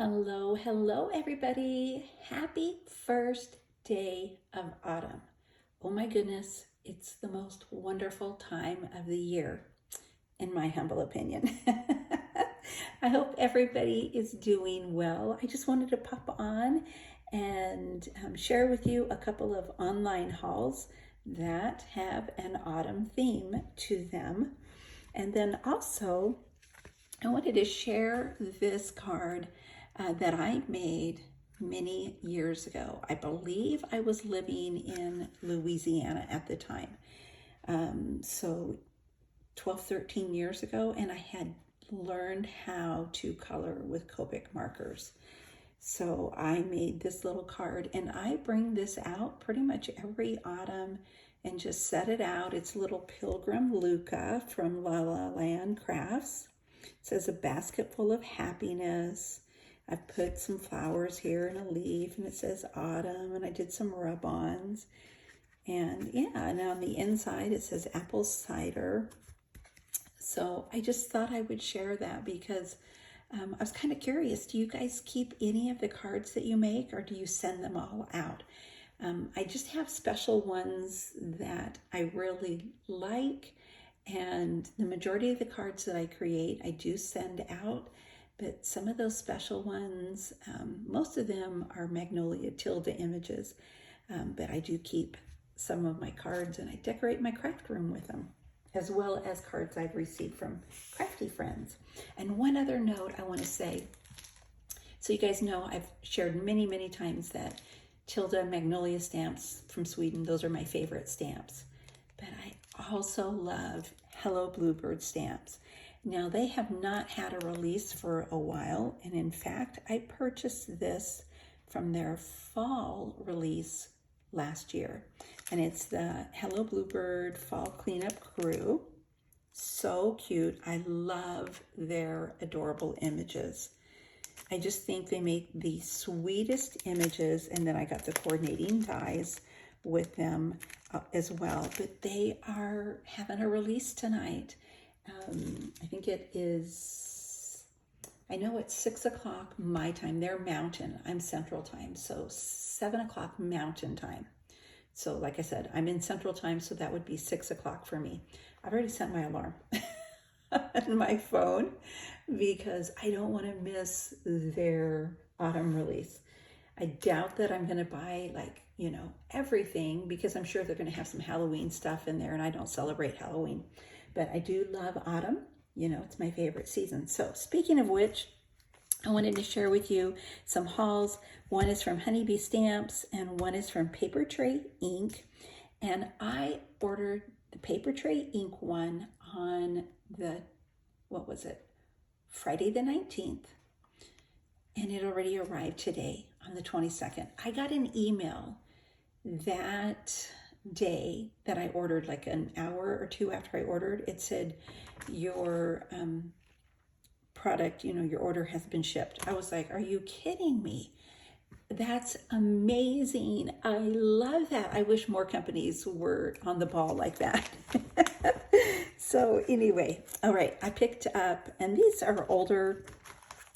Hello, hello, everybody. Happy first day of autumn. Oh my goodness, it's the most wonderful time of the year, in my humble opinion. I hope everybody is doing well. I just wanted to pop on and share with you a couple of online hauls that have an autumn theme to them. And then also, I wanted to share this card that I made many years ago. I believe I was living in Louisiana at the time. So 12, 13 years ago, and I had learned how to color with Copic markers. So I made this little card, and I bring this out pretty much every autumn and just set it out. It's little Pilgrim Luca from La La Land Crafts. It says a basket full of happiness. I've put some flowers here and a leaf, and it says autumn, and I did some rub-ons. And yeah, and on the inside it says apple cider. So I just thought I would share that because I was kind of curious. Do you guys keep any of the cards that you make, or do you send them all out? I just have special ones that I really like, and the majority of the cards that I create, I do send out, but some of those special ones, most of them are Magnolia Tilda images, but I do keep some of my cards, and I decorate my craft room with them, as well as cards I've received from crafty friends. And one other note I want to say, so you guys know I've shared many, many times that Tilda Magnolia stamps from Sweden, those are my favorite stamps. But I also love Hello Bluebird stamps. Now they have not had a release for a while, and in fact, I purchased this from their fall release last year. And it's the Hello Bluebird Fall Cleanup Crew. So cute. I love their adorable images. I just think they make the sweetest images, and then I got the coordinating dies with them as well. But they are having a release tonight. I think it is, I know it's 6 o'clock my time. They're mountain, I'm central time, so 7 o'clock mountain time. So like I said, I'm in central time, so that would be 6 o'clock for me. I've already set my alarm on my phone because I don't want to miss their autumn release. I doubt that I'm going to buy everything, because I'm sure they're going to have some Halloween stuff in there, and I don't celebrate Halloween. But I do love autumn. It's my favorite season. So speaking of which, I wanted to share with you some hauls. One is from Honeybee Stamps, and one is from Paper Tray Ink. And I ordered the Paper Tray Ink one on Friday the 19th. And it already arrived today on the 22nd. I got an email that day that I ordered, like an hour or two after I ordered. It said, your product, your order has been shipped. I was like, are you kidding me? That's amazing. I love that. I wish more companies were on the ball like that. So anyway, all right, I picked up, and these are older,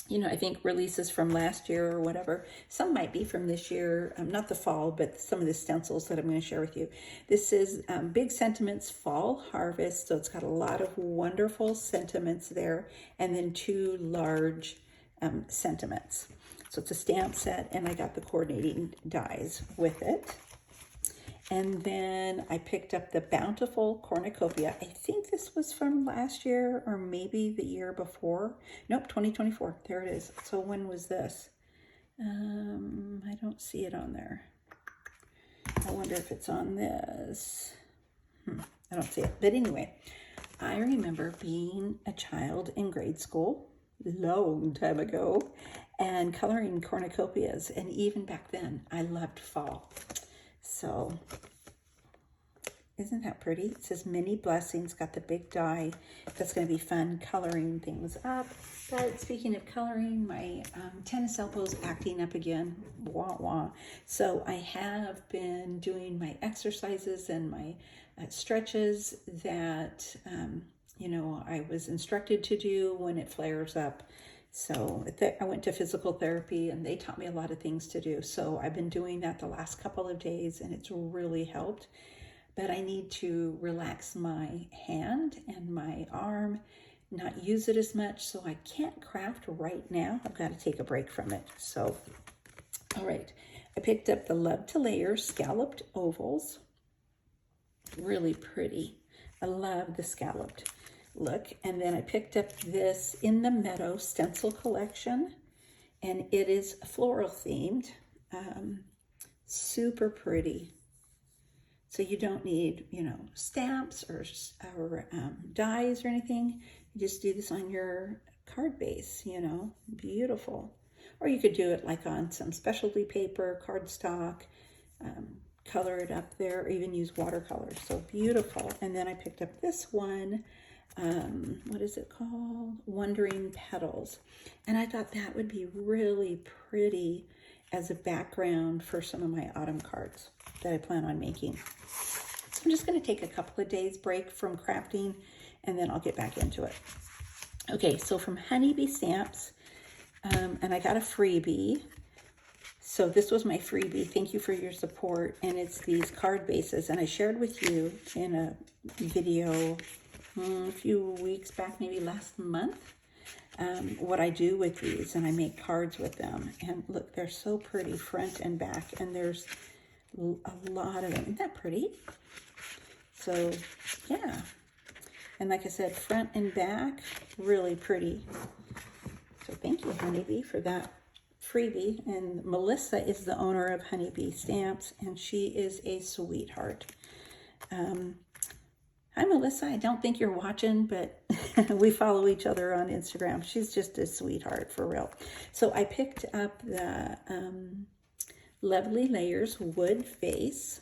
I think releases from last year or whatever. Some might be from this year, not the fall, but some of the stencils that I'm going to share with you. This is Big Sentiments Fall Harvest, so it's got a lot of wonderful sentiments there, and then 2 large sentiments. So it's a stamp set, and I got the coordinating dies with it. And then I picked up the Bountiful Cornucopia. I think this was from last year or maybe the year before. Nope, 2024. There it is. So when was this? I don't see it on there. I wonder if it's on this. I don't see it. But anyway, I remember being a child in grade school, long time ago, and coloring cornucopias. And even back then, I loved fall. So, isn't that pretty? It says Many Blessings, got the big die. That's going to be fun coloring things up. But speaking of coloring, my tennis elbow's acting up again. Wah, wah. So I have been doing my exercises and my stretches that, I was instructed to do when it flares up. So I went to physical therapy and they taught me a lot of things to do. So I've been doing that the last couple of days and it's really helped. But I need to relax my hand and my arm, not use it as much. So I can't craft right now. I've got to take a break from it. So, all right. I picked up the Love to Layer scalloped ovals. Really pretty. I love the scalloped look. And then I picked up this In the Meadow stencil collection, and it is floral themed. Super pretty. So you don't need, stamps or dies or anything. You just do this on your card base, beautiful. Or you could do it like on some specialty paper, cardstock, color it up there, or even use watercolors. So beautiful. And then I picked up this one. What is it called? Wandering Petals. And I thought that would be really pretty as a background for some of my autumn cards that I plan on making. I'm just going to take a couple of days break from crafting and then I'll get back into it. Okay, so from Honeybee Stamps, and I got a freebie. So this was my freebie. Thank you for your support. And it's these card bases. And I shared with you in a video a few weeks back, maybe last month, what I do with these. And I make cards with them. And look, they're so pretty front and back. And there's a lot of them. Isn't that pretty? So, yeah. And like I said, front and back, really pretty. So thank you, Honeybee, for that freebie. And Melissa is the owner of Honeybee Stamps, and she is a sweetheart. Hi, Melissa. I don't think you're watching, but we follow each other on Instagram. She's just a sweetheart, for real. So I picked up the Lovely Layers wood face.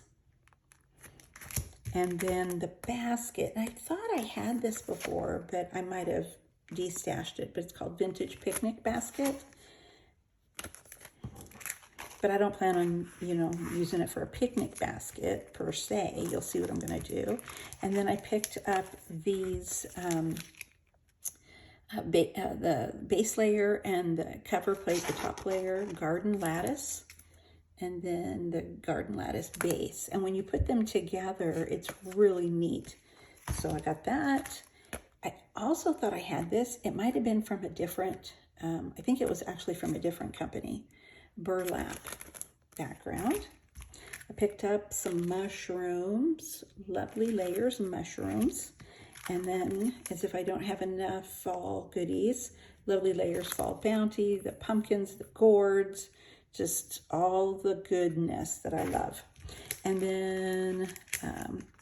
And then the basket. I thought I had this before, but I might have destashed it. But it's called Vintage Picnic Basket. But I don't plan on, using it for a picnic basket per se. You'll see what I'm going to do. And then I picked up these, the base layer and the cover plate, the top layer, Garden Lattice. And then the Garden Lattice base. And when you put them together, it's really neat. So I got that. I also thought I had this. It might have been from a different, I think it was actually from a different company. Burlap background. I picked up some mushrooms, Lovely Layers mushrooms. And then, as if I don't have enough fall goodies, Lovely Layers Fall Bounty, the pumpkins, the gourds, just all the goodness that I love. And then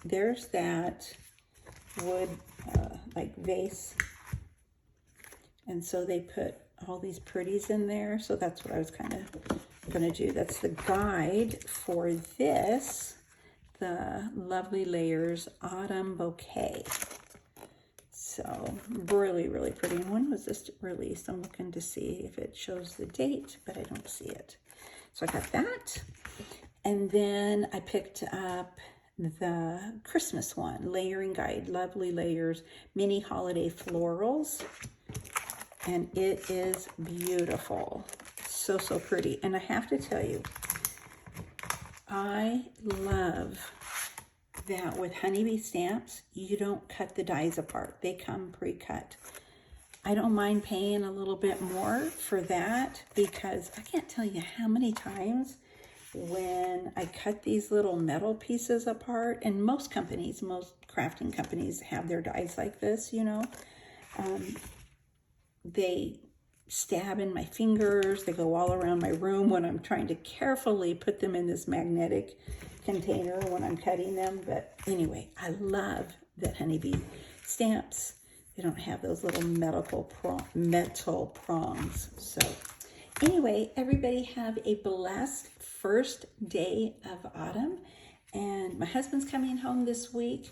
there's that wood like vase. And so they put all these pretties in there. So that's what I was kind of going to do. That's the guide for this, the Lovely Layers Autumn Bouquet. So really, really pretty. And when was this released? I'm looking to see if it shows the date, but I don't see it. So I got that. And then I picked up the Christmas one, Layering Guide, Lovely Layers, Mini Holiday Florals. And it is beautiful. So, so pretty. And I have to tell you, I love that with Honeybee Stamps, you don't cut the dies apart. They come pre-cut. I don't mind paying a little bit more for that because I can't tell you how many times when I cut these little metal pieces apart, and most crafting companies have their dies like this, they stab in my fingers. They go all around my room when I'm trying to carefully put them in this magnetic container when I'm cutting them. But anyway, I love that Honeybee Stamps, they don't have those little metal prongs. So anyway, everybody have a blessed first day of autumn. And my husband's coming home this week,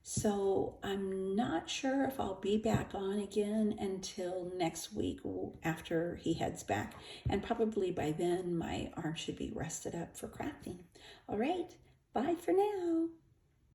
so I'm not sure if I'll be back on again until next week after he heads back. And probably by then my arm should be rested up for crafting. All right, bye for now.